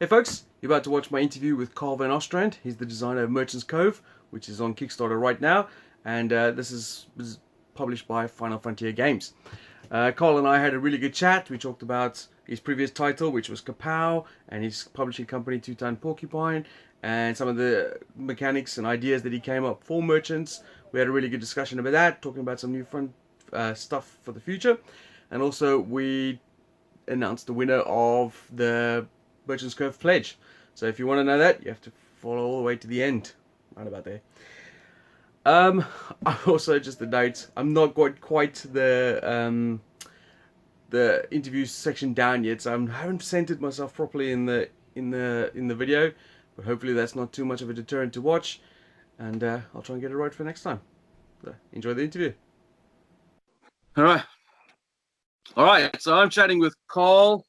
Hey folks, you're about to watch my interview with Carl Van Ostrand. He's the designer of Merchant's Cove, which is on Kickstarter right now, and this was published by Final Frontier Games. Carl and I had a really good chat. We talked about his previous title, which was Kapow, and his publishing company, Two Ton Porcupine, and some of the mechanics and ideas that he came up for Merchants. We had a really good discussion about that, talking about some new fun stuff for the future, and also we announced the winner of the Merchant's Cove pledge. So if you want to know that, you have to follow all the way to the end, right about there. I also just a note, I'm not quite the interview section down yet, so I haven't centered myself properly in the video, but hopefully that's not too much of a deterrent to watch, and I'll try and get it right for next time. So enjoy the interview. All right. So I'm chatting with Carl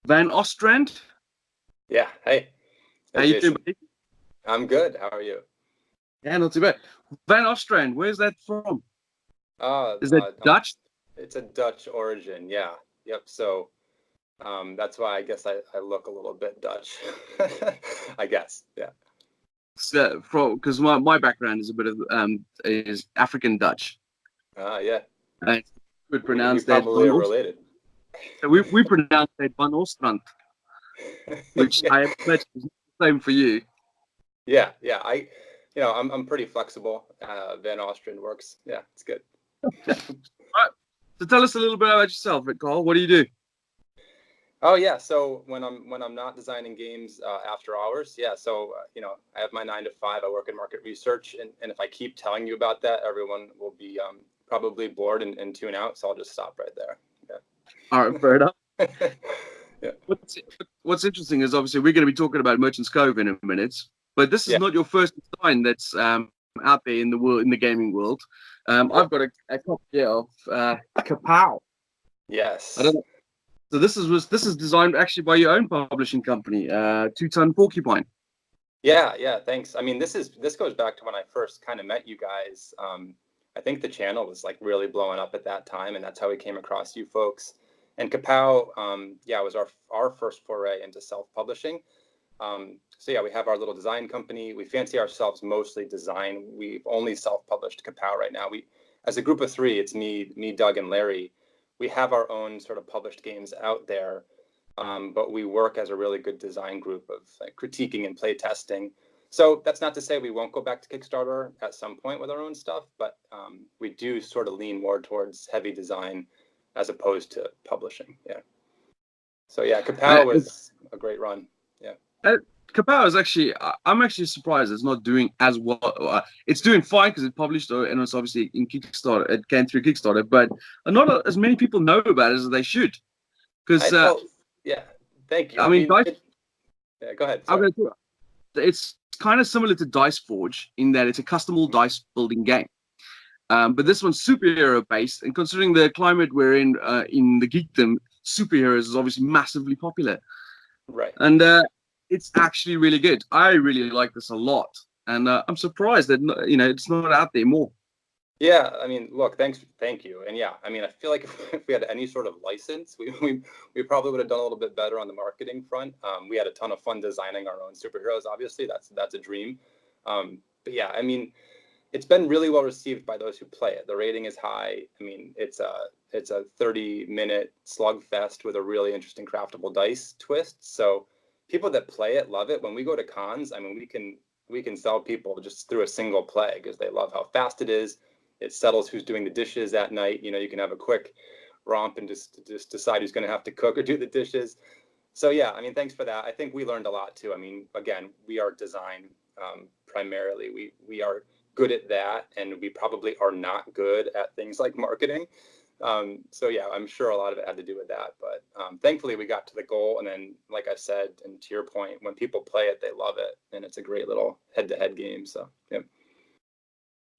Van Ostrand. Yeah. Hey. How you doing, buddy? I'm good. How are you? Yeah, not too bad. Van Ostrand, where's that from? Is that Dutch? It's a Dutch origin. Yeah. Yep. So that's why I guess I look a little bit Dutch. I guess. Yeah. So, because my background is a bit of is African Dutch. Yeah. We would pronounce that. Probably are related. We pronounce that Van Ostrand, which yeah. I imagine is the same for you. Yeah. I'm pretty flexible. Van Ostrand works. Yeah, it's good. All right. So tell us a little bit about yourself, Carl. What do you do? Oh yeah, so when I'm not designing games after hours, yeah. So I have my 9 to 5. I work in market research, and if I keep telling you about that, everyone will be probably bored and tune out. So I'll just stop right there. Yeah. All right, fair enough. Yeah. What's interesting is obviously we're going to be talking about Merchant's Cove in a minute, but this is not your first design that's out there in the gaming world. I've got a copy here of Kapow. Yes. I don't know. So this is designed actually by your own publishing company, Two Ton Porcupine. Yeah. Thanks. I mean, this goes back to when I first kind of met you guys. I think the channel was like really blowing up at that time, and that's how we came across you folks. And Kapow, was our first foray into self-publishing. So yeah, we have our little design company. We fancy ourselves mostly design. We've only self-published Kapow right now. We, as a group of 3, it's me, Doug, and Larry. We have our own sort of published games out there, but we work as a really good design group of critiquing and play testing. So that's not to say we won't go back to Kickstarter at some point with our own stuff, but we do sort of lean more towards heavy design as opposed to publishing. Yeah. So yeah, Kapow was a great run. Yeah. Kapow is actually, I'm actually surprised it's not doing as well. It's doing fine because it published and it's obviously in Kickstarter. It came through Kickstarter, but not as many people know about it as they should. Because thank you. I mean, go ahead. It's kind of similar to Dice Forge in that it's a custom dice building game. But this one's superhero based, and considering the climate we're in the geekdom, superheroes is obviously massively popular. Right. And it's actually really good. I really like this a lot, and I'm surprised that it's not out there more. Yeah, I mean, look, thank you, and yeah, I mean, I feel like if we had any sort of license, we probably would have done a little bit better on the marketing front. We had a ton of fun designing our own superheroes. Obviously, that's a dream. But yeah, I mean, it's been really well received by those who play it. The rating is high. I mean, it's a 30-minute slugfest with a really interesting craftable dice twist. So people that play it love it. When we go to cons, I mean, we can sell people just through a single play because they love how fast it is. It settles who's doing the dishes at night. You can have a quick romp and just decide who's going to have to cook or do the dishes. So yeah, I mean, thanks for that. I think we learned a lot too. I mean, again, we are design primarily. We are good at that, and we probably are not good at things like marketing. So yeah, I'm sure a lot of it had to do with that, but thankfully we got to the goal. And then, like I said, and to your point, when people play it, they love it, and it's a great little head-to-head game. So yeah.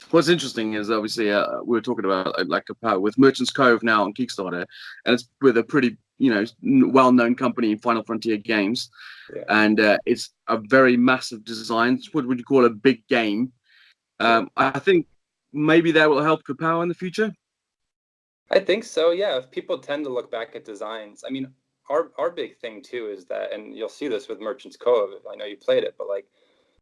What's interesting is obviously we were talking about with Merchant's Cove now on Kickstarter, and it's with a pretty well-known company, Final Frontier Games, and it's a very massive design. It's what would you call a big game. I think maybe that will help Kapow in the future. I think so, yeah. If people tend to look back at designs, I mean, our big thing too is that, and you'll see this with Merchants Cove. I know you played it, but like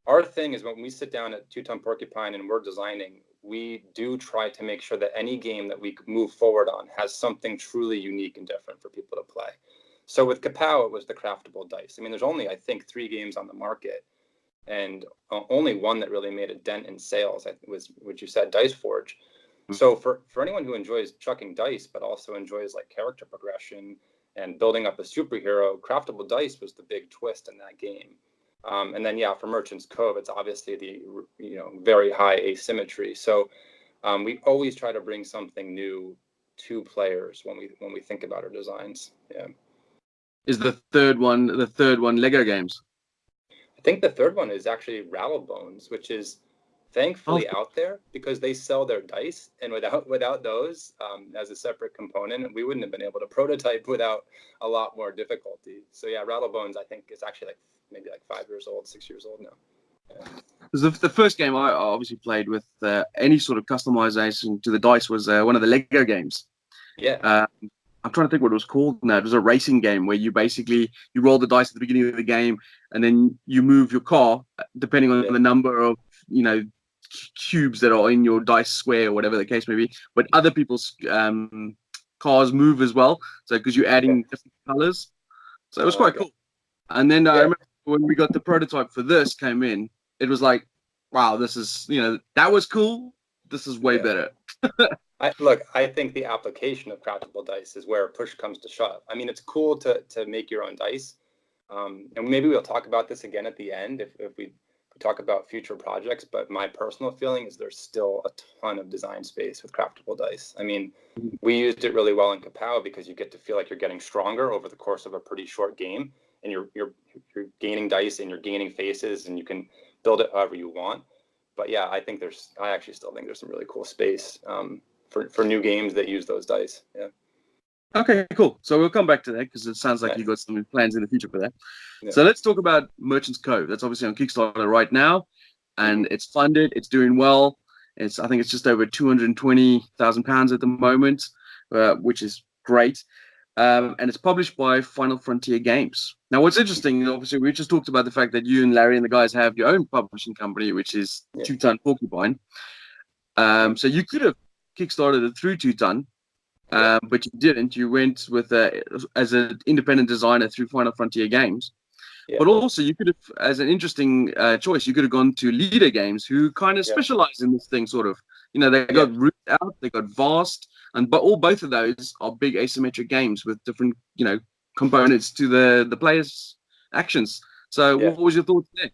our thing is when we sit down at Two Ton Porcupine and we're designing, we do try to make sure that any game that we move forward on has something truly unique and different for people to play. So with Kapow, it was the craftable dice. I mean, there's only, I think, 3 games on the market, and only one that really made a dent in sales was what you said, Dice Forge. So for anyone who enjoys chucking dice, but also enjoys like character progression and building up a superhero, craftable dice was the big twist in that game. And then, yeah, for Merchants Cove, it's obviously the very high asymmetry. So we always try to bring something new to players when we think about our designs. Yeah. Is the third one Lego games? I think the third one is actually Rattlebones, which is thankfully Oh, out there because they sell their dice, and without those as a separate component, we wouldn't have been able to prototype without a lot more difficulty. So yeah, Rattlebones I think is actually like maybe like 5 years old, 6 years old now. Yeah. because the first game I obviously played with any sort of customization to the dice was one of the Lego games. Yeah. I'm trying to think what it was called now. It was a racing game where you roll the dice at the beginning of the game, and then you move your car depending on the number of cubes that are in your dice square or whatever the case may be. But other people's cars move as well, so because you're adding different colors, so it was quite cool. And then I remember when we got the prototype for this came in, it was like, wow, this is that was cool. This is way better. I think the application of craftable dice is where push comes to shove. I mean, it's cool to make your own dice. And maybe we'll talk about this again at the end if we talk about future projects. But my personal feeling is there's still a ton of design space with craftable dice. I mean, we used it really well in Kapow because you get to feel like you're getting stronger over the course of a pretty short game. And you're gaining dice and you're gaining faces and you can build it however you want. But yeah, I actually still think there's some really cool space for new games that use those dice. Yeah. Okay, cool. So we'll come back to that because it sounds like you've got some plans in the future for that. Yeah. So let's talk about Merchants Cove. That's obviously on Kickstarter right now, and it's funded. It's doing well. I think it's just over £220,000 at the moment, which is great. And it's published by Final Frontier Games. Now, what's interesting, obviously, we just talked about the fact that you and Larry and the guys have your own publishing company, which is Two Ton Porcupine. So you could have kickstarted it through Two Ton, but you didn't. You went with as an independent designer through Final Frontier Games. Yeah. But also, you could have, as an interesting choice, you could have gone to Leader Games, who kind of specialize in this thing, sort of. They got Root Out, they got Vast, but both of those are big asymmetric games with different, components to the players' actions. So, what was your thoughts there?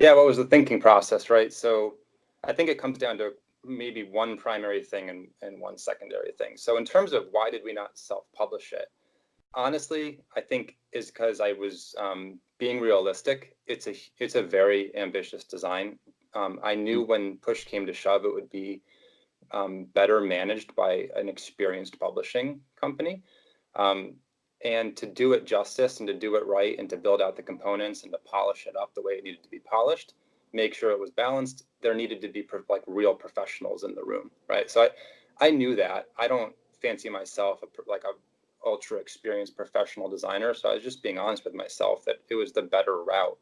Yeah, what was the thinking process, right? So, I think it comes down to maybe one primary thing and one secondary thing. So, in terms of why did we not self-publish it? Honestly, I think is because I was being realistic. It's a very ambitious design. I knew when push came to shove, it would be better managed by an experienced publishing company. And to do it justice and to do it right and to build out the components and to polish it up the way it needed to be polished, make sure it was balanced, there needed to be like real professionals in the room, right? So I knew that. I don't fancy myself like a ultra experienced professional designer. So I was just being honest with myself that it was the better route.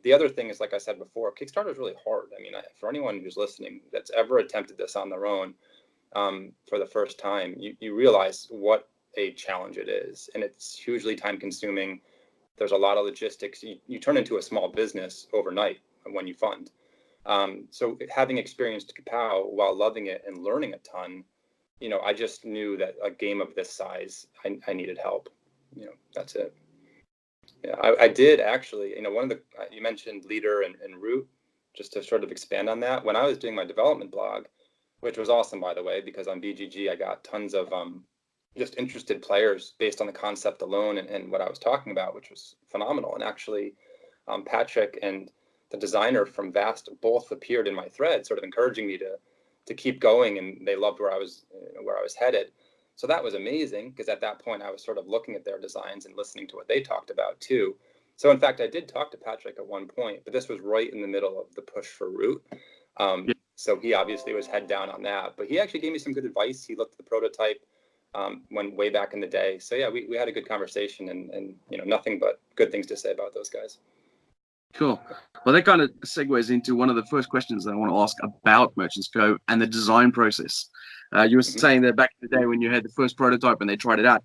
The other thing is, like I said before, Kickstarter is really hard. I mean, for anyone who's listening that's ever attempted this on their own for the first time, you realize what a challenge it is. And it's hugely time consuming. There's a lot of logistics. You turn into a small business overnight when you fund. So having experienced Kapow while loving it and learning a ton, I just knew that a game of this size, I needed help. That's it. Yeah, I did actually. One of the you mentioned Leader and Root, just to sort of expand on that. When I was doing my development blog, which was awesome, by the way, because on BGG I got tons of just interested players based on the concept alone and what I was talking about, which was phenomenal. And actually, Patrick and the designer from Vast both appeared in my thread, sort of encouraging me to keep going, and they loved where I was headed. So that was amazing because at that point I was sort of looking at their designs and listening to what they talked about too. So in fact, I did talk to Patrick at one point, but this was right in the middle of the push for Root. So he obviously was head down on that, but he actually gave me some good advice. He looked at the prototype. when way back in the day. So yeah, we had a good conversation, and nothing but good things to say about those guys. Cool. Well, that kind of segues into one of the first questions that I want to ask about Merchants Cove and the design process. You were Mm-hmm. saying that back in the day when you had the first prototype and they tried it out,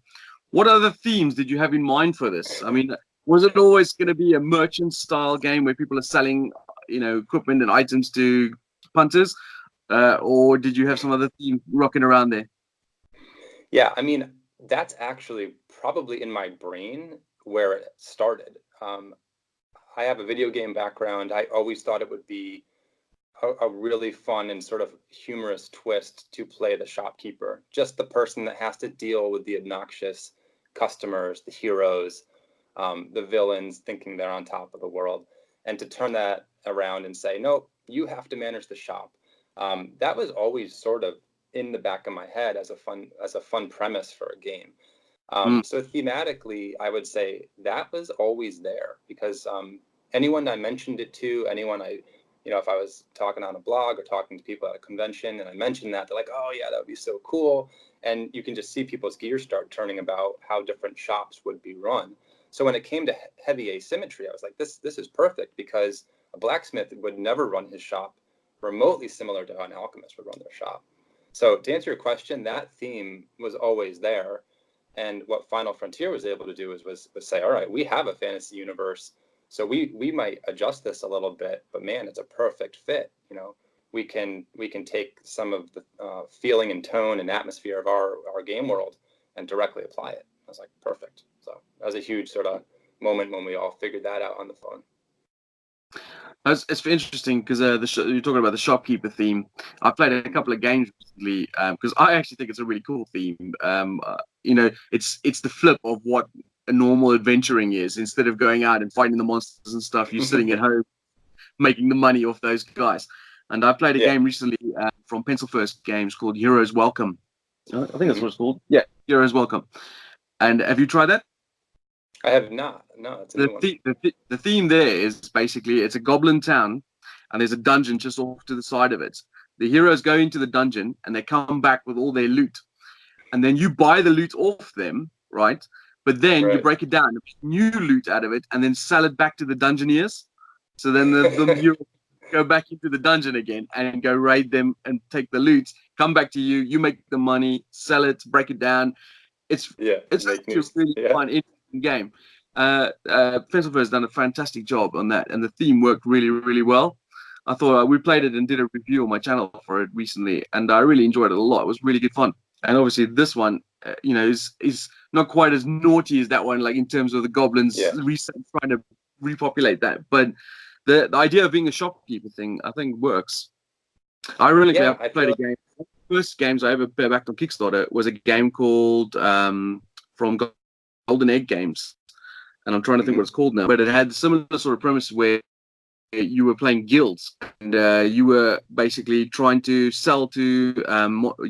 what other themes did you have in mind for this? I mean, was it always going to be a merchant style game where people are selling, equipment and items to punters, or did you have some other theme rocking around there? Yeah, I mean, that's actually probably in my brain where it started. I have a video game background. I always thought it would be a really fun and sort of humorous twist to play the shopkeeper, just the person that has to deal with the obnoxious customers, the heroes, the villains thinking they're on top of the world, and to turn that around and say, no, you have to manage the shop. That was always sort of in the back of my head as a fun premise for a game. Mm, So thematically, I would say that was always there because anyone I mentioned it to, anyone if I was talking on a blog or talking to people at a convention and I mentioned that, they're like, oh yeah, that would be so cool. And you can just see people's gears start turning about how different shops would be run. So when it came to heavy asymmetry, I was like, this is perfect because a blacksmith would never run his shop remotely similar to how an alchemist would run their shop. So to answer your question, that theme was always there. And what Final Frontier was able to do was say, all right, we have a fantasy universe, so we might adjust this a little bit, but man, it's a perfect fit. We can take some of the feeling and tone and atmosphere of our game world and directly apply it. I was like, perfect. So that was a huge sort of moment when we all figured that out on the phone. it's interesting because you're talking about the shopkeeper theme. I played a couple of games recently because I actually think it's a really cool theme. It's the flip of what a normal adventuring is. Instead of going out and fighting the monsters and stuff, you're sitting at home making the money off those guys. And I played a Yeah. game recently from Pencil First Games called Heroes Welcome. I think that's Mm-hmm. what it's called. Yeah, Heroes Welcome. And have you tried that? I have not. No, it's a the, new one. the, the theme there is basically it's a goblin town and there's a dungeon just off to the side of it. The heroes go into the dungeon and they come back with all their loot. And then you buy the loot off them, right? But then you Right. break it down, and make new loot out of it, and then sell it back to the dungeoneers. So then the heroes go back into the dungeon again and go raid them and take the loot, come back to you, you make the money, sell it, break it down. It's Yeah. it's Make actually a news. really Yeah. fun, interesting game. Pencilford has done a fantastic job on that, and the theme worked really, really well. I thought we played it and did a review on my channel for it recently, and I really enjoyed it a lot. It was really good fun. And obviously, this one, is not quite as naughty as that one, like in terms of the goblins Yeah. trying to repopulate that. But the idea of being a shopkeeper thing, I think, works. Ironically, Yeah. I I played feel a game. First games I ever backed on Kickstarter was a game called from Golden Egg Games, and I'm trying to think what like. it's called now. But it had a similar sort of premise where you were playing guilds and you were basically trying to sell to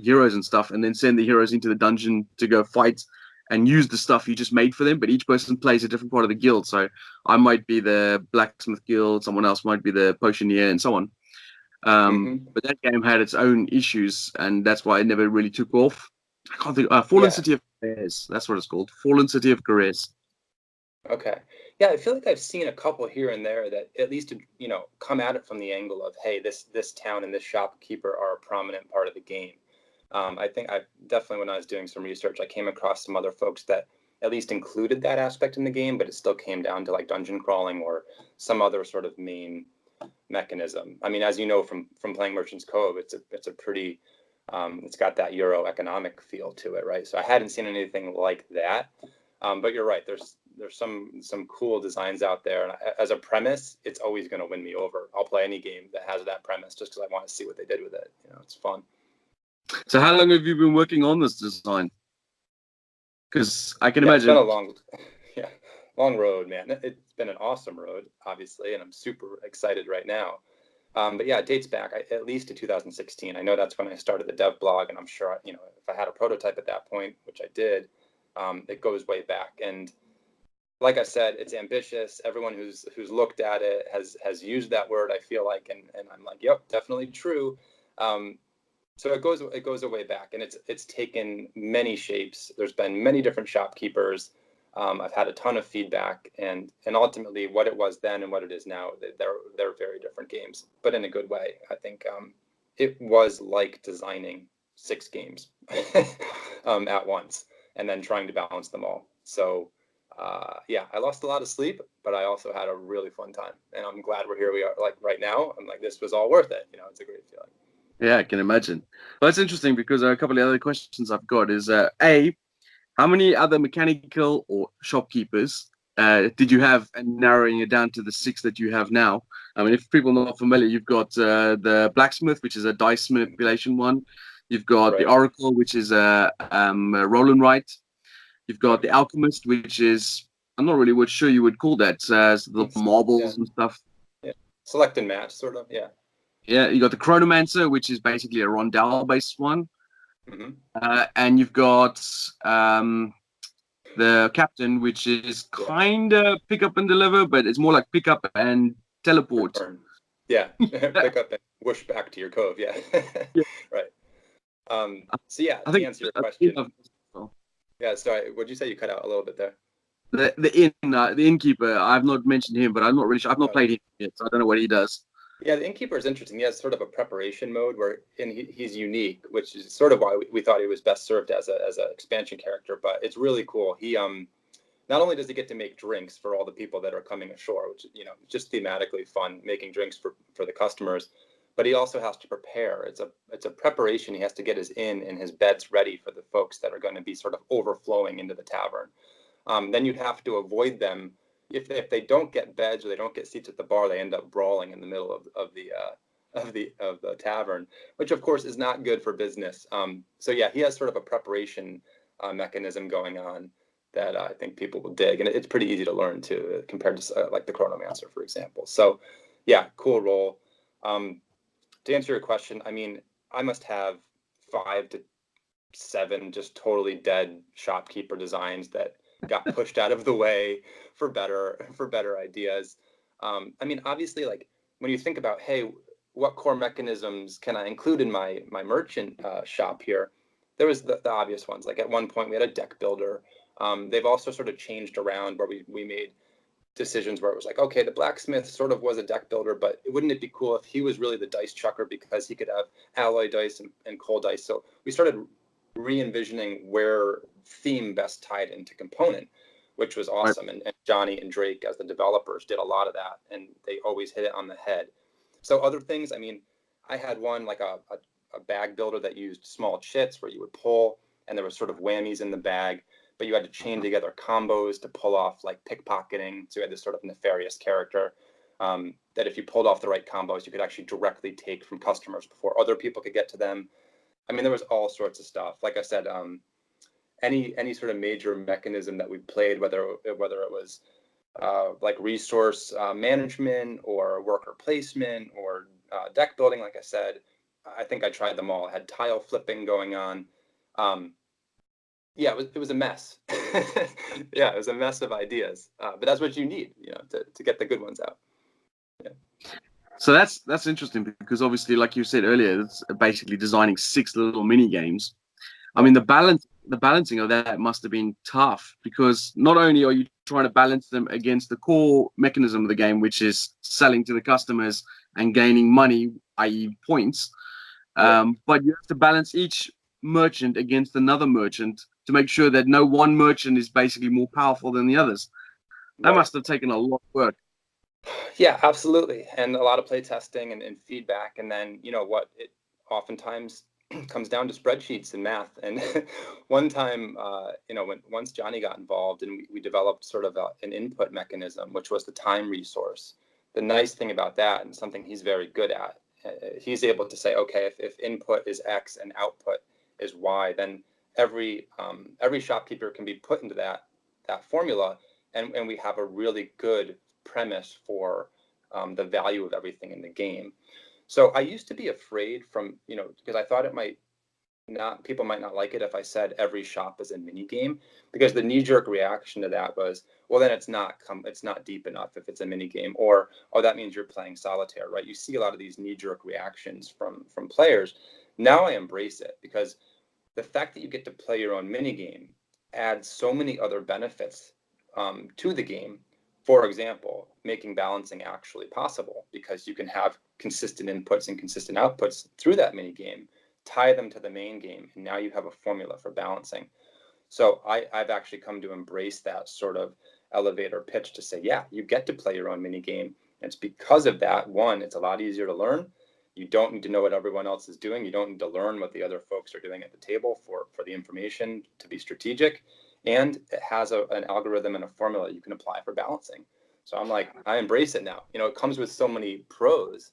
heroes and stuff, and then send the heroes into the dungeon to go fight and use the stuff you just made for them. But each person plays a different part of the guild. So I might be the blacksmith guild, someone else might be the potioneer, and so on. Mm-hmm. But that game had its own issues, and that's why it never really took off. I can't think. Fallen Yeah. City of Cares. That's what it's called. Fallen City of Cares. Okay. Yeah, I feel like I've seen a couple here and there that at least come at it from the angle of, hey, this town and this shopkeeper are a prominent part of the game. I think I definitely, when I was doing some research, I came across some other folks that at least included that aspect in the game, but it still came down to like dungeon crawling or some other sort of main mechanism. I mean, as you know from playing Merchants Cove, it's a pretty it's got that Euro economic feel to it, right? So I hadn't seen anything like that. But you're right. There's some cool designs out there, and as a premise, it's always going to win me over. I'll play any game that has that premise just because I want to see what they did with it. It's fun. So how long have you been working on this design? Because I can Yeah, it's been a imagine. long, yeah, long road, man. It's been an awesome road, obviously, and I'm super excited right now. But yeah, it dates back at least to 2016. I know that's when I started the dev blog, and I'm sure if I had a prototype at that point, which I did, it goes way back. And like I said, it's ambitious. Everyone who's looked at it has used that word, I feel like, and I'm like, yep, definitely true. Um, So it goes a way back, and it's taken many shapes. There's been many different shopkeepers. I've had a ton of feedback, and ultimately, what it was then and what it is now, they're very different games, but in a good way. I think it was like designing 6 games at once, and then trying to balance them all. So yeah, I lost a lot of sleep, but I also had a really fun time, and I'm glad we're here. We are like right now. I'm like, this was all worth it. It's a great feeling. Yeah, I can imagine. Well, that's interesting because a couple of other questions I've got is how many other mechanical or shopkeepers did you have, and narrowing it down to the 6 that you have now? I mean, if people are not familiar, you've got the blacksmith, which is a dice manipulation one. You've got the Right. oracle, which is a roll and write. You've got Yep. the alchemist, which is I'm not really sure you would call that the Yeah. marbles and stuff. Yeah. Select and match, sort of. Yeah. Yeah, you got the chronomancer, which is basically a rondel based one. Hmm. And you've got the captain, which is Yeah. kind of pick up and deliver, but it's more like pick up and teleport. Return. Yeah. Yeah, Pick up and whoosh back to your cove. Yeah. yeah. Right. So yeah, I to think answer your I think question, yeah. Sorry, would you say you cut out a little bit there? the innkeeper. I've not mentioned him, but I'm not really sure. I've not Oh, played him yet, so I don't know what he does. yeah, the innkeeper is interesting. He has sort of a preparation mode and he's unique, which is sort of why we thought he was best served as a expansion character. But it's really cool. He not only does he get to make drinks for all the people that are coming ashore, which just thematically fun, making drinks for the customers, but he also has to prepare. It's a preparation. He has to get his inn and his beds ready for the folks that are going to be sort of overflowing into the tavern. Then you have to avoid them. If they don't get beds or they don't get seats at the bar, they end up brawling in the middle of the tavern, which of course is not good for business. So yeah, he has sort of a preparation mechanism going on that I think people will dig, and it's pretty easy to learn too, compared to like the Chronomancer, for example. So yeah, cool role. Um, to answer your question, I mean, I must have 5 to 7 just totally dead shopkeeper designs that got pushed out of the way for better ideas. I mean, obviously, like when you think about, hey, what core mechanisms can I include in my merchant shop here? There was the obvious ones. Like at one point, we had a deck builder. They've also sort of changed around where we made decisions where it was like, okay, the blacksmith sort of was a deck builder, but wouldn't it be cool if he was really the dice chucker because he could have alloy dice and coal dice? So we started re-envisioning where theme best tied into component, which was Right. awesome. And Johnny and Drake, as the developers, did a lot of that, and they always hit it on the head. So other things, I mean, I had one like a bag builder that used small chits where you would pull, and there was sort of whammies in the bag, but you had to chain together combos to pull off like pickpocketing. So you had this sort of nefarious character that if you pulled off the right combos, you could actually directly take from customers before other people could get to them. I mean, there was all sorts of stuff. Like I said, any sort of major mechanism that we played, whether it was like resource management or worker placement or deck building, like I said, I think I tried them all. I had tile flipping going on. Um, yeah, it was a mess. Yeah, it was a mess of ideas. But that's what you need, to get the good ones out. Yeah. So that's interesting because obviously, like you said earlier, it's basically designing 6 little mini games. I Yeah. mean, the balancing of that must have been tough because not only are you trying to balance them against the core mechanism of the game, which is selling to the customers and gaining money, i.e., points, Yeah. but you have to balance each merchant against another merchant to make sure that no one merchant is basically more powerful than the others. That Right. must have taken a lot of work. Yeah, absolutely. And a lot of play testing and feedback. And then, what it oftentimes comes down to spreadsheets and math. And one time, once Johnny got involved and we developed sort of an input mechanism, which was the time resource. The nice thing about that, and something he's very good at, he's able to say, okay, if input is X and output is Y, then every shopkeeper can be put into that formula, and we have a really good premise for the value of everything in the game. So I used to be afraid because I thought people might not like it if I said every shop is a mini game, because the knee-jerk reaction to that was, well, then it's not deep enough if it's a mini game, or oh, that means you're playing solitaire, right? You see a lot of these knee-jerk reactions from players, Now I embrace it because the fact that you get to play your own mini game adds so many other benefits to the game. For example, making balancing actually possible because you can have consistent inputs and consistent outputs through that mini game, tie them to the main game, and now you have a formula for balancing. So I've actually come to embrace that sort of elevator pitch to say, yeah, you get to play your own mini game. And it's because of that, one, it's a lot easier to learn. You don't need to know what everyone else is doing. You don't need to learn what the other folks are doing at the table for the information to be strategic. And it has an algorithm and a formula you can apply for balancing. So I'm like, I embrace it now. It comes with so many pros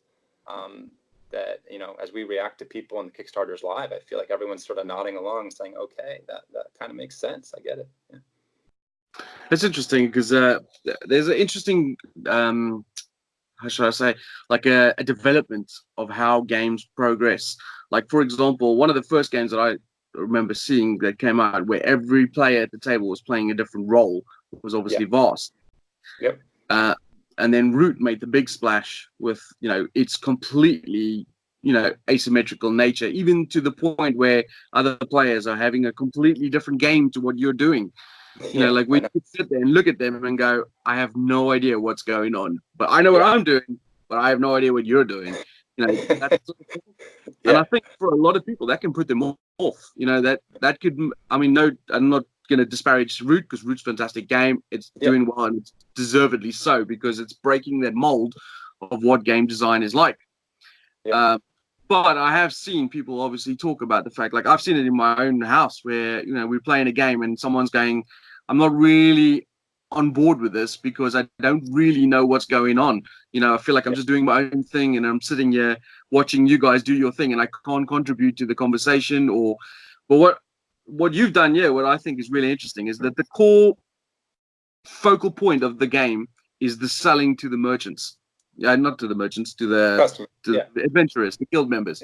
that, as we react to people in the Kickstarters live, I feel like everyone's sort of nodding along saying, okay, that kind of makes sense. I get it. Yeah. It's interesting because there's an interesting, how should I say, like a development of how games progress. Like, for example, one of the first games that I remember seeing that came out where every player at the table was playing a different role was obviously Vast. Yep. And then Root made the big splash with, its completely, asymmetrical nature, even to the point where other players are having a completely different game to what you're doing. Like we could sit there and look at them and go, I have no idea what's going on, but I know what I'm doing, but I have no idea what you're doing. That's and I think for a lot of people that can put them off. That could, no, I'm not going to disparage Root because Root's a fantastic game. It's doing well and it's deservedly so because it's breaking that mold of what game design is like. But I have seen people obviously talk about the fact, like I've seen it in my own house where, we're playing a game and someone's going, I'm not really on board with this because I don't really know what's going on. I feel like I'm just doing my own thing and I'm sitting here watching you guys do your thing and I can't contribute to the conversation but what you've done, what I think is really interesting is that the core focal point of the game is the selling to the merchants. Not to the merchants, to the adventurers, the guild members,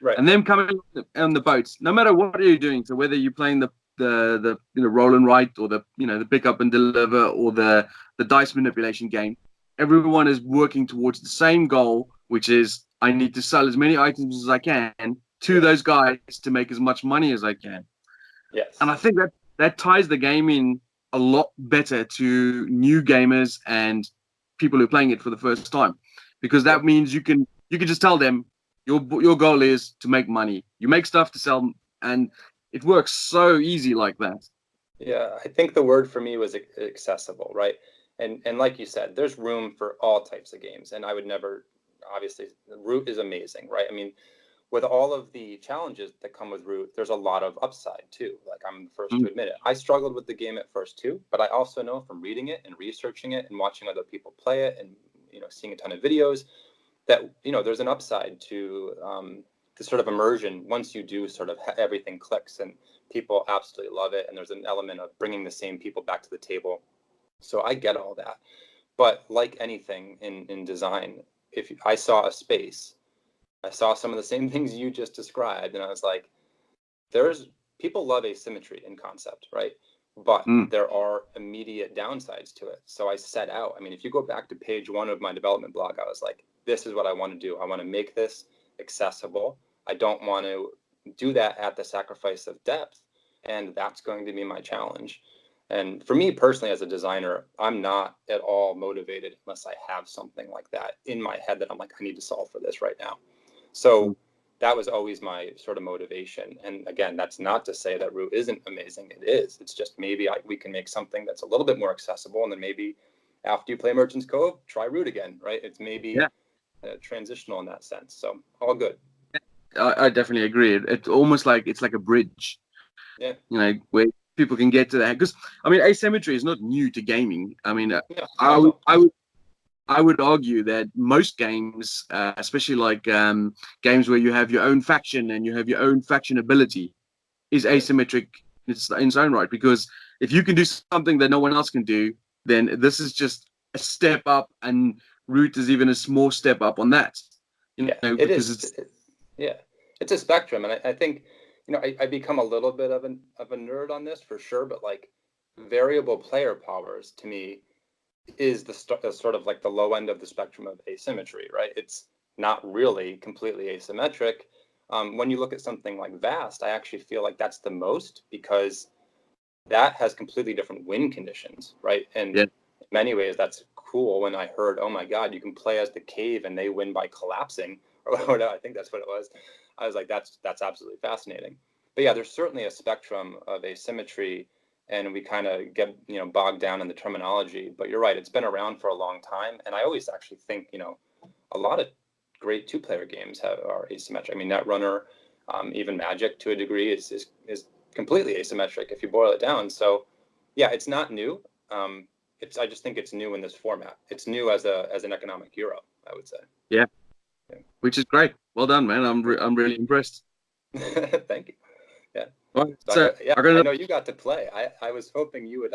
right? And them coming on the boats. No matter what you're doing, so whether you're playing the roll and write or the pick up and deliver or the dice manipulation game, everyone is working towards the same goal, which is I need to sell as many items as I can to those guys to make as much money as I can. Yes. And I think that ties the game in a lot better to new gamers and people who are playing it for the first time, because that means you can just tell them your goal is to make money. You make stuff to sell, and it works so easy like that. Yeah, I think the word for me was accessible, right? And like you said, there's room for all types of games, and I would never, obviously, Root is amazing, right? I mean, with all of the challenges that come with Root, there's a lot of upside too. Like I'm the first to admit it. I struggled with the game at first too, but I also know from reading it and researching it and watching other people play it and seeing a ton of videos that there's an upside to the sort of immersion once you do sort of everything clicks and people absolutely love it and there's an element of bringing the same people back to the table. So I get all that, but like anything in design, if I saw a space, I saw some of the same things you just described, and I was like, people love asymmetry in concept, right? But there are immediate downsides to it. So I set out, if you go back to page 1 of my development blog, I was like, this is what I want to do. I want to make this accessible. I don't want to do that at the sacrifice of depth. And that's going to be my challenge. And for me personally, as a designer, I'm not at all motivated unless I have something like that in my head that I'm like, I need to solve for this right now. So that was always my sort of motivation. And again, that's not to say that Root isn't amazing. It is. It's just maybe we can make something that's a little bit more accessible. And then maybe after you play Merchant's Cove, try Root again, right? It's maybe transitional in that sense. So all good. I definitely agree. It's almost like it's like a bridge. Yeah. Where people can get to that. Because, asymmetry is not new to gaming. I would argue that most games, especially like games where you have your own faction and you have your own faction ability, is asymmetric in its own right. Because if you can do something that no one else can do, then this is just a step up, and Root is even a small step up on that. It is. It's a spectrum, and I think I become a little bit of a nerd on this for sure. But like variable player powers to me is the sort of like the low end of the spectrum of asymmetry, right? It's not really completely asymmetric. When you look at something like Vast, I actually feel like that's the most, because that has completely different win conditions, right? And Yeah. in many ways, that's cool. When I heard, oh my God, you can play as the cave and they win by collapsing, or whatever, I think that's what it was. I was like, that's absolutely fascinating. But yeah, there's certainly a spectrum of asymmetry, and we kind of get, bogged down in the terminology. But you're right, it's been around for a long time. And I always actually think, a lot of great two-player games are asymmetric. I mean, Netrunner, even Magic to a degree is completely asymmetric if you boil it down. So yeah, it's not new. I just think it's new in this format. It's new as an economic euro, I would say. Yeah. Yeah. Which is great. Well done, man. I'm really impressed. Thank you. Yeah. All right, So so yeah, I'm I gonna. know you got to play. I was hoping you would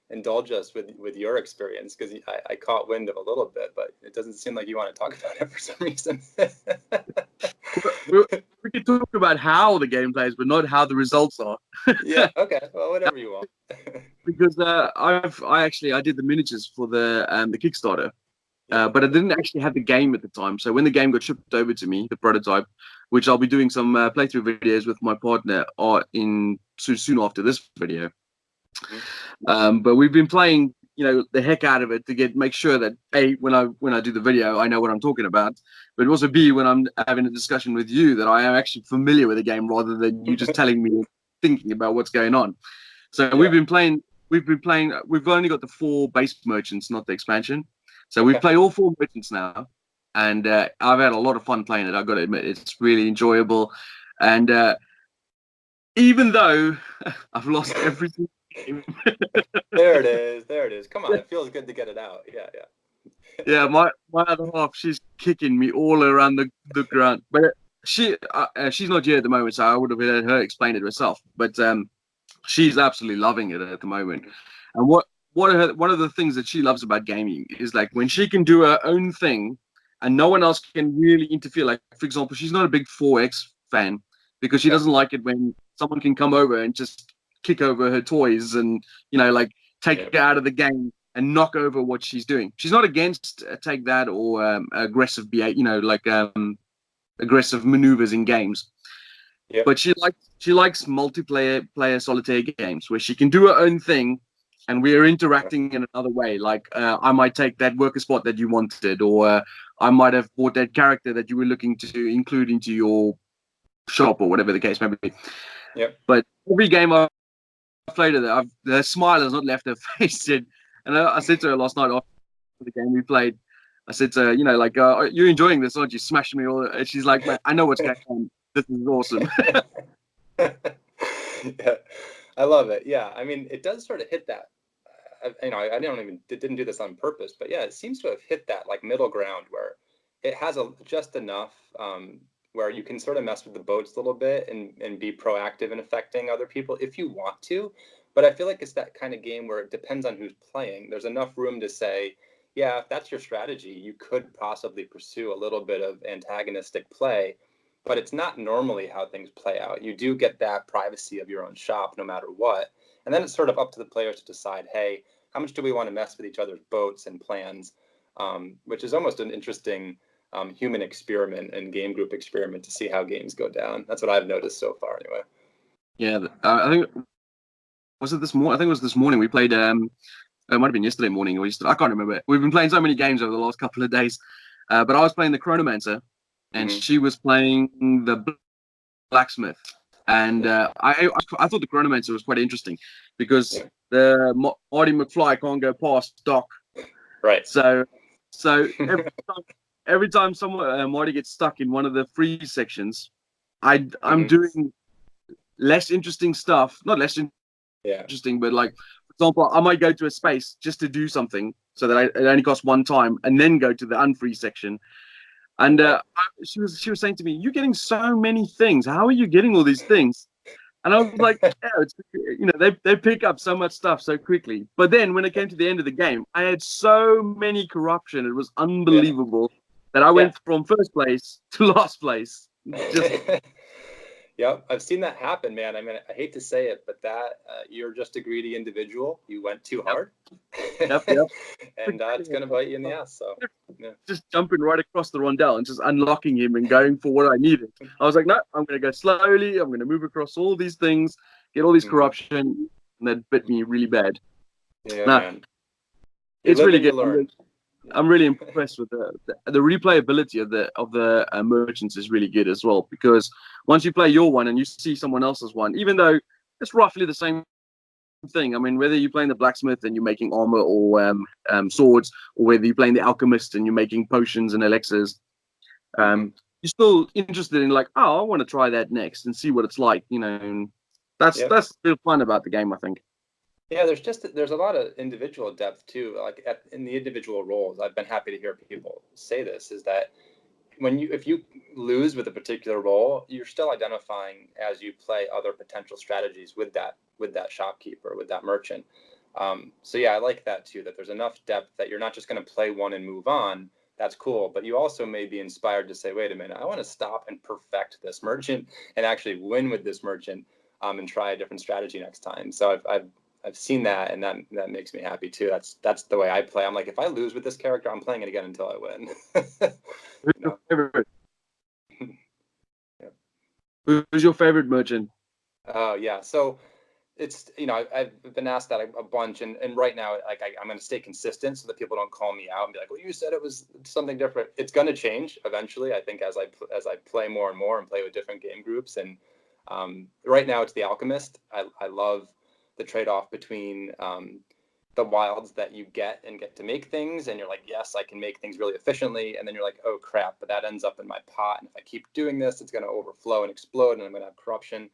indulge us with your experience, because I caught wind of a little bit, but it doesn't seem like you want to talk about it for some reason. We, we could talk about how the game plays, but not how the results are. Yeah. Okay. Well, whatever you want. Because I did the miniatures for the Kickstarter, Yeah. but I didn't actually have the game at the time. So when the game got shipped over to me, the prototype, which I'll be doing some playthrough videos with my partner soon after this video. But we've been playing, the heck out of it to make sure that A, when I do the video, I know what I'm talking about, but also B, when I'm having a discussion with you, that I am actually familiar with the game rather than you just telling me thinking about what's going on. So we've been playing. We've only got the 4 base merchants, not the expansion. So we've played all 4 merchants now, and I've had a lot of fun playing it. I've got to admit, it's really enjoyable. And even though I've lost every single game, There it is. There it is. Come on, it feels good to get it out. Yeah, yeah. yeah, my other half, she's kicking me all around the ground. But she's not here at the moment, so I would have let her explain it herself. But she's absolutely loving it at the moment. And one of the things that she loves about gaming is like when she can do her own thing, and no one else can really interfere. Like, for example, she's not a big 4X fan because she doesn't like it when someone can come over and just kick over her toys and like take her out of the game and knock over what she's doing. She's not against take that or aggressive behavior, aggressive maneuvers in games. Yep. But she likes player solitaire games where she can do her own thing, and we are interacting in another way. Like I might take that worker spot that you wanted, or I might have bought that character that you were looking to include into your shop, or whatever the case may be. Yep. But every game I've played with her, the smile has not left her face yet. And I said to her last night after the game we played, I said to her, you're enjoying this, aren't you? Smashing me all. And she's like, man, I know what's going on. This is awesome. Yeah, I love it. Yeah, I mean, it does sort of hit that. I didn't do this on purpose, but yeah, it seems to have hit that like middle ground where it has just enough where you can sort of mess with the boats a little bit and be proactive in affecting other people if you want to. But I feel like it's that kind of game where it depends on who's playing. There's enough room to say, yeah, if that's your strategy, you could possibly pursue a little bit of antagonistic play, but it's not normally how things play out. You do get that privacy of your own shop no matter what. And then it's sort of up to the players to decide, hey, how much do we want to mess with each other's boats and plans, which is almost an interesting human experiment and game group experiment to see how games go down. That's what I've noticed so far anyway. Yeah, I think was it this morning? I think it was this morning. We played. It might have been yesterday morning or yesterday. I can't remember. We've been playing so many games over the last couple of days. But I was playing the Chronomancer, and she was playing the Blacksmith. And I thought the Chronomancer was quite interesting because the Marty McFly can't go past Doc. Right. So every time someone Marty gets stuck in one of the free sections, I'm doing less interesting stuff. Not less interesting, but like, for example, I might go to a space just to do something so that it only costs one time, and then go to the unfree section. And she was saying to me, "You're getting so many things. How are you getting all these things?" And I was like, "Yeah, it's, they pick up so much stuff so quickly." But then when it came to the end of the game, I had so many corruption. It was unbelievable that I went from first place to last place. Yep, I've seen that happen, man. I mean, I hate to say it, but you're just a greedy individual. You went too hard. Yep. And it's going to bite you in the ass. So just jumping right across the rondel and just unlocking him and going for what I needed. I was like, no, I'm going to go slowly. I'm going to move across all these things, get all these corruption, and that bit me really bad. Yeah, Now, man. it's really good. Learn. I'm really impressed with the replayability of the merchants is really good as well, because once you play your one and you see someone else's one, even though it's roughly the same thing. I mean, whether you're playing the blacksmith and you're making armor or swords, or whether you're playing the alchemist and you're making potions and elixirs, you're still interested in like, oh, I want to try that next and see what it's like, you know. And that's real fun about the game, I think. Yeah, there's a lot of individual depth too. Like in the individual roles, I've been happy to hear people say this, is that if you lose with a particular role, you're still identifying as you play other potential strategies with that shopkeeper, with that merchant. So yeah, I like that too, that there's enough depth that you're not just going to play one and move on. That's cool, but you also may be inspired to say, wait a minute, I want to stop and perfect this merchant and actually win with this merchant, and try a different strategy next time. So I've seen that, and that makes me happy too. That's the way I play. I'm like, if I lose with this character, I'm playing it again until I win. Who's your favorite? Who's your favorite merchant? Oh yeah, so it's, I've been asked that a bunch, and right now, like I'm going to stay consistent so that people don't call me out and be like, well, you said it was something different. It's going to change eventually, I think, as I play more and more and play with different game groups. And right now it's the alchemist. I love the trade-off between the wilds that you get to make things, and you're like, yes, I can make things really efficiently, and then you're like, oh crap, but that ends up in my pot, and if I keep doing this, it's going to overflow and explode, and I'm going to have corruption.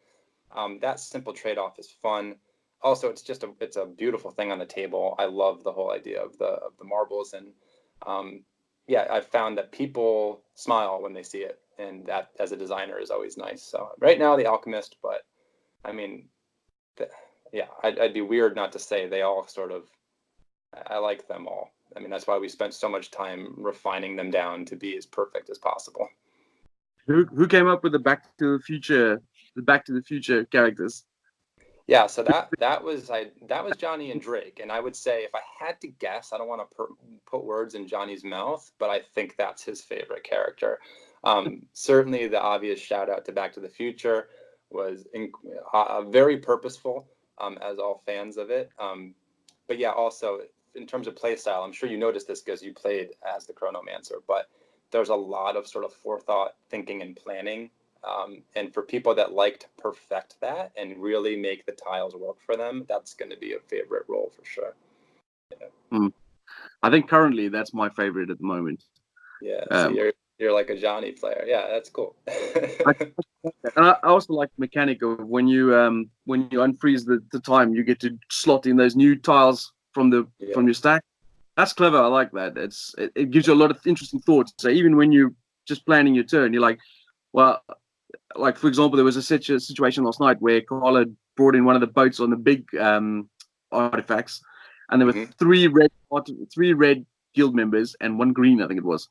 That simple trade-off is fun. Also, it's a beautiful thing on the table. I love the whole idea of the marbles, and yeah, I've found that people smile when they see it, and that as a designer is always nice. So right now the alchemist, but I mean, yeah, I'd be weird not to say they all sort of, I like them all. I mean, that's why we spent so much time refining them down to be as perfect as possible. Who came up with the Back to the Future characters? Yeah, so that was Johnny and Drake, and I would say if I had to guess, I don't want to put words in Johnny's mouth, but I think that's his favorite character. Certainly, the obvious shout out to Back to the Future was very purposeful, as all fans of it. But yeah, also in terms of play style, I'm sure you noticed this because you played as the Chronomancer, but there's a lot of sort of forethought, thinking, and planning. And for people that like to perfect that and really make the tiles work for them, that's going to be a favorite role for sure. Yeah. I think currently that's my favorite at the moment. Yeah, so you're like a Johnny player. Yeah, that's cool. And I also like the mechanic of when you unfreeze the time, you get to slot in those new tiles from your stack. That's clever. I like that. It gives you a lot of interesting thoughts. So even when you're just planning your turn, you're like, well, like for example, there was a situation last night where Carl had brought in one of the boats on the big artifacts, and there were three red guild members and one green, I think it was.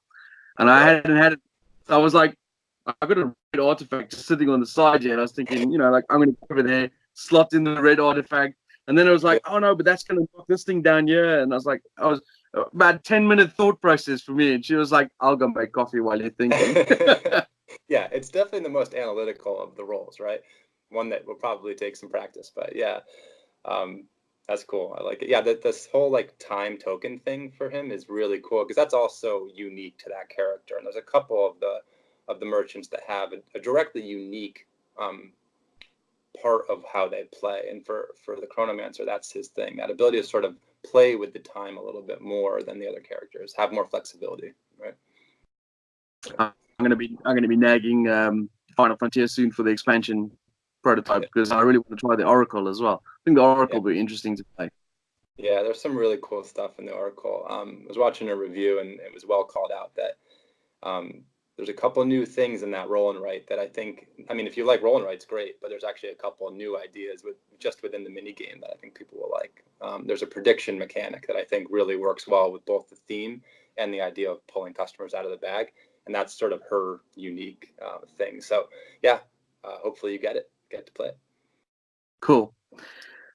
And I hadn't had it. I was like, I've got a red artifact just sitting on the side here. And I was thinking, like I'm going to go over there, slot in the red artifact. And then I was like, oh no, but that's going to knock this thing down here. And I was about 10-minute thought process for me. And she was like, I'll go make coffee while you're thinking. Yeah, it's definitely the most analytical of the roles, right? One that will probably take some practice, but yeah, that's cool. I like it. Yeah, this whole like time token thing for him is really cool because that's also unique to that character. And there's a couple of the merchants that have a directly unique part of how they play. And for the Chronomancer, that's his thing. That ability to sort of play with the time a little bit more than the other characters, have more flexibility, right? I'm gonna be nagging Final Frontier soon for the expansion prototype because I really want to try the Oracle as well. I think the Oracle will be interesting to play. Yeah, there's some really cool stuff in the Oracle. I was watching a review and it was well called out that there's a couple new things in that roll and write that I think, I mean, if you like roll and write's great, but there's actually a couple of new ideas just within the mini game that I think people will like. There's a prediction mechanic that I think really works well with both the theme and the idea of pulling customers out of the bag. And that's sort of her unique thing. So yeah, hopefully you get to play it. Cool.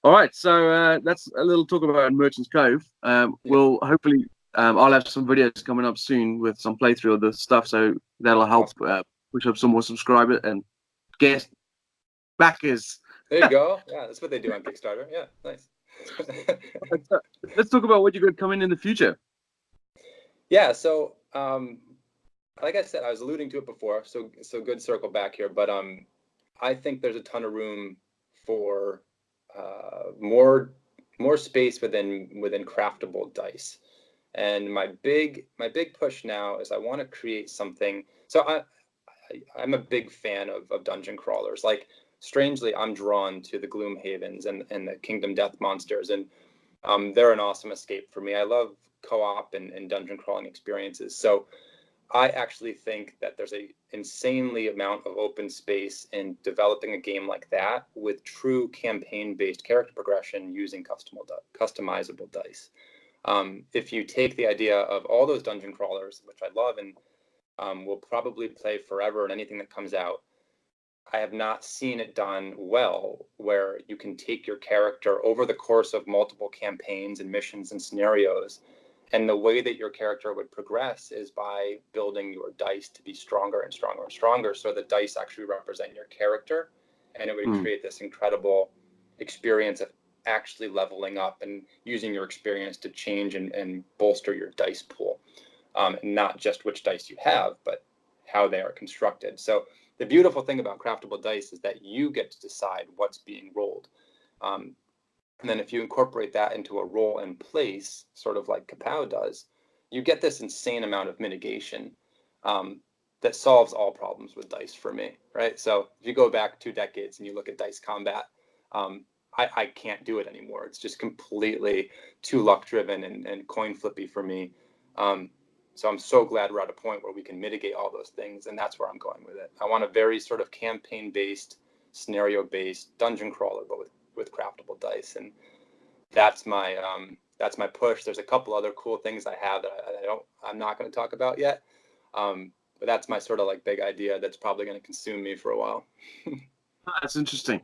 All right, so that's a little talk about Merchant's Cove. We'll hopefully I'll have some videos coming up soon with some playthrough of the stuff, so that'll help Awesome. push up some more subscribers and guest backers. There you go. Yeah, that's what they do on Kickstarter. Yeah, nice. Let's talk about what you're going to come in the future. Yeah, so like I said, I was alluding to it before, so good circle back here. But I think there's a ton of room for more space within craftable dice. And my big push now is I want to create something. So I'm a big fan of dungeon crawlers. Like strangely, I'm drawn to the Gloomhavens and the Kingdom Death Monsters, and they're an awesome escape for me. I love co-op and dungeon crawling experiences. So I actually think that there's a insanely amount of open space in developing a game like that with true campaign-based character progression using customizable dice. If you take the idea of all those dungeon crawlers, which I love and will probably play forever in anything that comes out, I have not seen it done well where you can take your character over the course of multiple campaigns and missions and scenarios. And the way that your character would progress is by building your dice to be stronger and stronger and stronger. So the dice actually represent your character. And it would create this incredible experience of actually leveling up and using your experience to change and bolster your dice pool. Not just which dice you have, but how they are constructed. So the beautiful thing about craftable dice is that you get to decide what's being rolled. And then if you incorporate that into a roll and place, sort of like Kapow does, you get this insane amount of mitigation that solves all problems with dice for me, right? So if you go back 2 decades and you look at dice combat, I can't do it anymore. It's just completely too luck driven and coin flippy for me. So I'm so glad we're at a point where we can mitigate all those things, and that's where I'm going with it. I want a very sort of campaign-based, scenario-based dungeon crawler, but with craftable dice, and that's my push. There's a couple other cool things I have that I'm not going to talk about yet, but that's my sort of like big idea that's probably going to consume me for a while. That's interesting.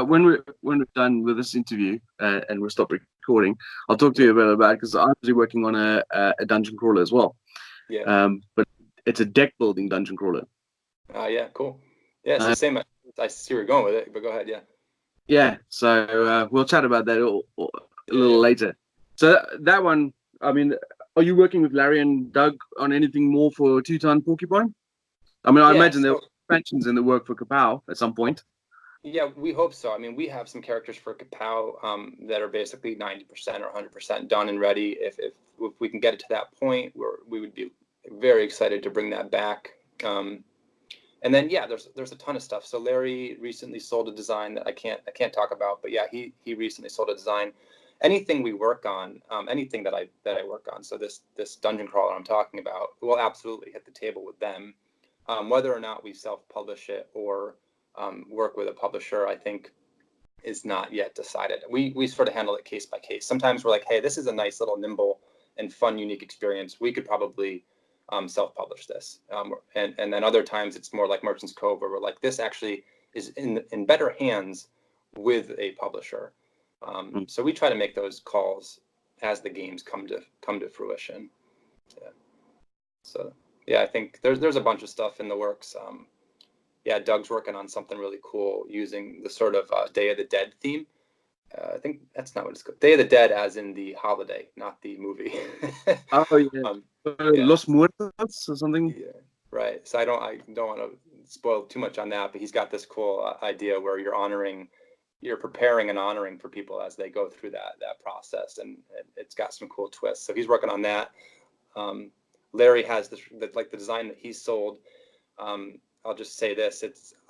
When we're done with this interview and we'll stop recording, I'll talk to you a bit about it because I'm actually working on a dungeon crawler as well. Yeah. But it's a deck building dungeon crawler. Yeah, cool. Yeah, it's the same. I see where you're going with it, but go ahead. Yeah. Yeah. So we'll chat about that a little Yeah. later. So that one, I mean, are you working with Larry and Doug on anything more for Two-Ton Porcupine? I mean, I imagine there are expansions in the work for Kapow at some point. Yeah, we hope so. I mean, we have some characters for Kapow that are basically 90% or 100% done and ready. If we can get it to that point, we would be very excited to bring that back. And then yeah, there's a ton of stuff. So Larry recently sold a design that I can't talk about, but yeah, he recently sold a design. Anything we work on, anything that I work on. So this dungeon crawler I'm talking about will absolutely hit the table with them. Whether or not we self-publish it or work with a publisher, I think is not yet decided. We sort of handle it case by case. Sometimes we're like, hey, this is a nice little nimble and fun, unique experience. We could probably self-publish this. And then other times it's more like Merchant's Cove, where we're like, this actually is in better hands with a publisher. So we try to make those calls as the games come to fruition. Yeah. So yeah, I think there's a bunch of stuff in the works. Yeah, Doug's working on something really cool using the sort of Day of the Dead theme. I think that's not what it's called. Day of the Dead, as in the holiday, not the movie. Oh yeah, Yeah. Los Muertos or something. Yeah, right. So I don't want to spoil too much on that, but he's got this cool idea where you're preparing and honoring for people as they go through that process, and it's got some cool twists. So he's working on that. Larry has the design that he sold. I'll just say this: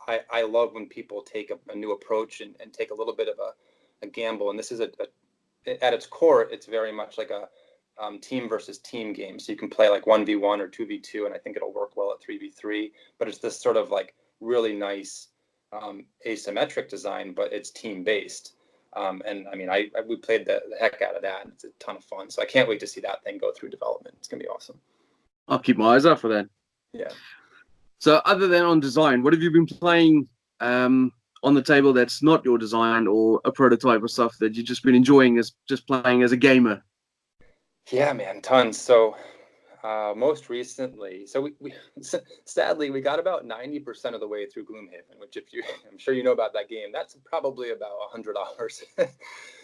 I love when people take a new approach and take a little bit of a gamble. And this is at its core, it's very much like a team versus team game. So you can play like 1v1 or 2v2, and I think it'll work well at 3v3. But it's this sort of like really nice asymmetric design, but it's team based. And I mean, we played the heck out of that, and it's a ton of fun. So I can't wait to see that thing go through development. It's gonna be awesome. I'll keep my eyes out for that. Yeah. So other than on design, what have you been playing on the table that's not your design or a prototype or stuff that you've just been enjoying as just playing as a gamer? Yeah, man, tons. So most recently, so we sadly we got about 90% of the way through Gloomhaven, which if you, I'm sure you know about that game, that's probably about $100.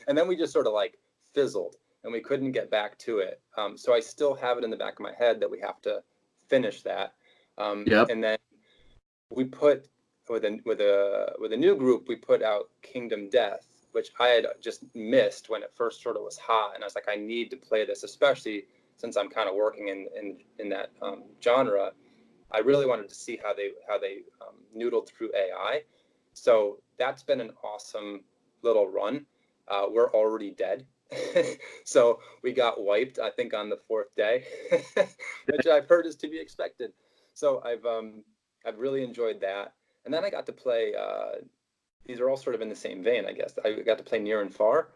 And then we just sort of like fizzled and we couldn't get back to it. So I still have it in the back of my head that we have to finish that. Yep. And then we put with a new group, we put out Kingdom Death, which I had just missed when it first sort of was hot, and I was like, I need to play this, especially since I'm kind of working in that genre. I really wanted to see how they noodled through AI. So that's been an awesome little run. We're already dead. So we got wiped, I think, on the fourth day, which I've heard is to be expected. So I've really enjoyed that. And then I got to play. These are all sort of in the same vein, I guess. I got to play Near and Far,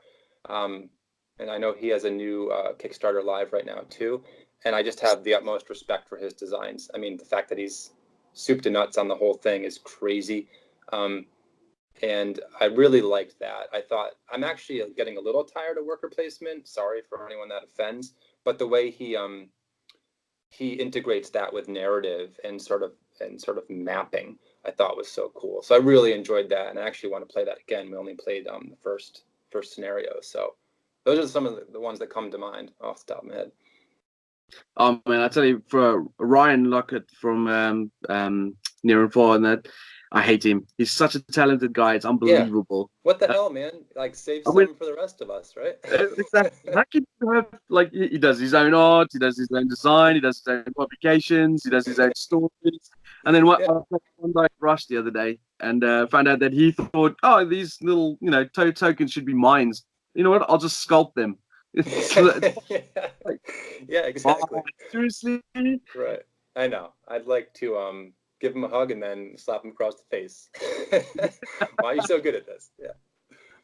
um, and I know he has a new Kickstarter live right now too. And I just have the utmost respect for his designs. I mean, the fact that he's soup to nuts on the whole thing is crazy. Um, and I really liked that. I thought I'm actually getting a little tired of worker placement. Sorry for anyone that offends, but the way he integrates that with narrative and sort of mapping, I thought was so cool. So I really enjoyed that, and I actually want to play that again. We only played the first scenario, so those are some of the ones that come to mind off the top of my head. Man, I tell you, for Ryan Lockett from Near and Far, and that I hate him. He's such a talented guy. It's Yeah. unbelievable. What the hell, man? Like, save I mean, some for the rest of us, right? exactly. How can you have, like, he does his own art, he does his own design, he does his own publications, he does his own stories. And then what? Yeah. I played one guy Rush the other day, and found out that he thought, oh, these little, tokens should be mines. You know what? I'll just sculpt them. It's Yeah. like, Yeah, exactly. oh, seriously? Right. I know. I'd like to give him a hug and then slap him across the face. Why are you so good at this? Yeah.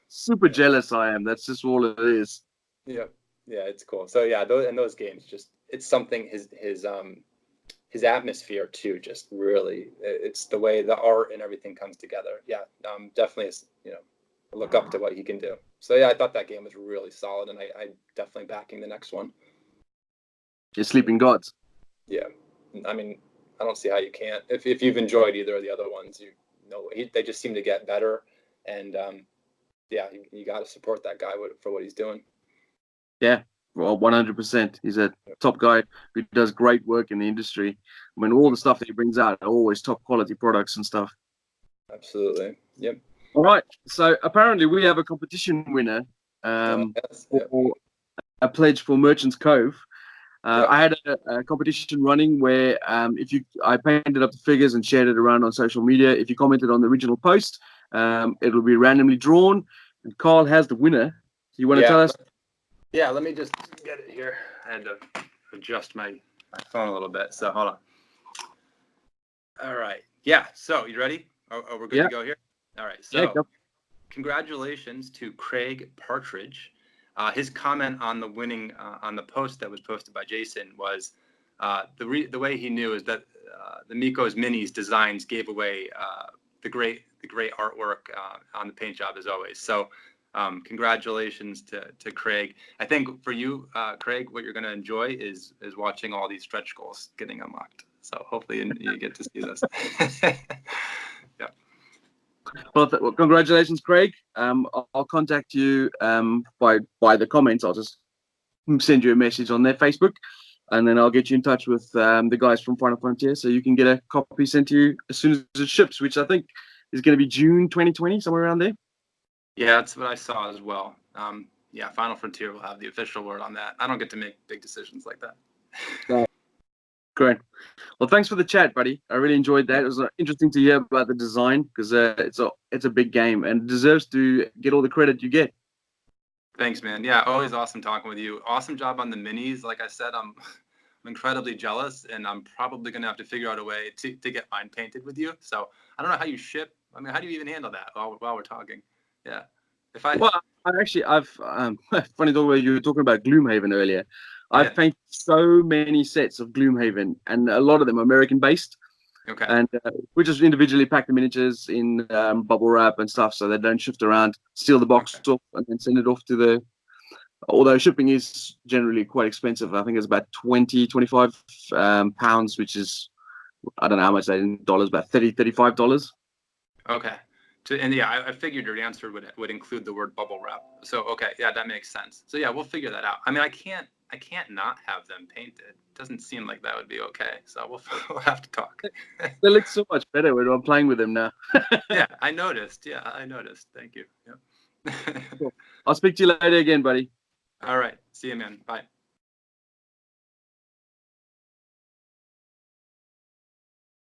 Super Yeah. jealous I am. That's just all it is. Yeah. Yeah, it's cool. So yeah, those games, just it's something, his atmosphere too, just really, it's the way the art and everything comes together. Yeah. Definitely is, look up to what he can do. So yeah, I thought that game was really solid, and I definitely backing the next one. You're sleeping gods. Yeah. I mean, I don't see how you can't. If you've enjoyed either of the other ones, they just seem to get better, and yeah, you got to support that guy for what he's doing. Yeah, well, 100%. He's a top guy who does great work in the industry. I mean, all the stuff that he brings out are always top quality products and stuff. Absolutely. Yep. All right. So apparently we have a competition winner Yes. Yep. for a pledge for Merchants Cove. Yep. I had a competition running where I painted up the figures and shared it around on social media. If you commented on the original post, it'll be randomly drawn. And Carl has the winner. So you want to Yeah. tell us? Yeah. Let me just get it here. I had to adjust my phone a little bit. So hold on. All right. Yeah. So you ready? Oh, we're good to go here. All right. So congratulations to Craig Partridge. His comment on the winning on the post that was posted by Jason was the way he knew is that the Miko's Minis designs gave away the great artwork on the paint job as always. So congratulations to Craig. I think for you, Craig, what you're going to enjoy is watching all these stretch goals getting unlocked. So hopefully you get to see this. Yeah. Well, congratulations, Craig. I'll contact you by the comments. I'll just send you a message on their Facebook, and then I'll get you in touch with the guys from Final Frontier, so you can get a copy sent to you as soon as it ships, which I think is going to be June 2020, somewhere around there. Yeah, that's what I saw as well. Yeah, Final Frontier will have the official word on that. I don't get to make big decisions like that. Great. Well, thanks for the chat, buddy. I really enjoyed that. It was interesting to hear about the design because it's a big game and it deserves to get all the credit you get. Thanks, man. Yeah, always awesome talking with you. Awesome job on the minis. Like I said, I'm incredibly jealous, and I'm probably gonna have to figure out a way to get mine painted with you. So I don't know how you ship. I mean, how do you even handle that while we're talking? Yeah. I've funny though, where you were talking about Gloomhaven earlier. I've painted so many sets of Gloomhaven, and a lot of them are American based. Okay. And we just individually pack the miniatures in bubble wrap and stuff, so they don't shift around. Steal the box off, and then send it off to Although shipping is generally quite expensive. I think it's about 25 pounds, which is, I don't know how much that in dollars, about $35. Okay. And yeah, I figured your answer would include the word bubble wrap. So okay, yeah, that makes sense. So yeah, we'll figure that out. I mean, I can't not have them painted. Doesn't seem like that would be okay. So we'll have to talk. They look so much better when I'm playing with them now. Yeah, I noticed. Yeah, I noticed. Thank you. Yep. Cool. I'll speak to you later again, buddy. All right. See you, man. Bye.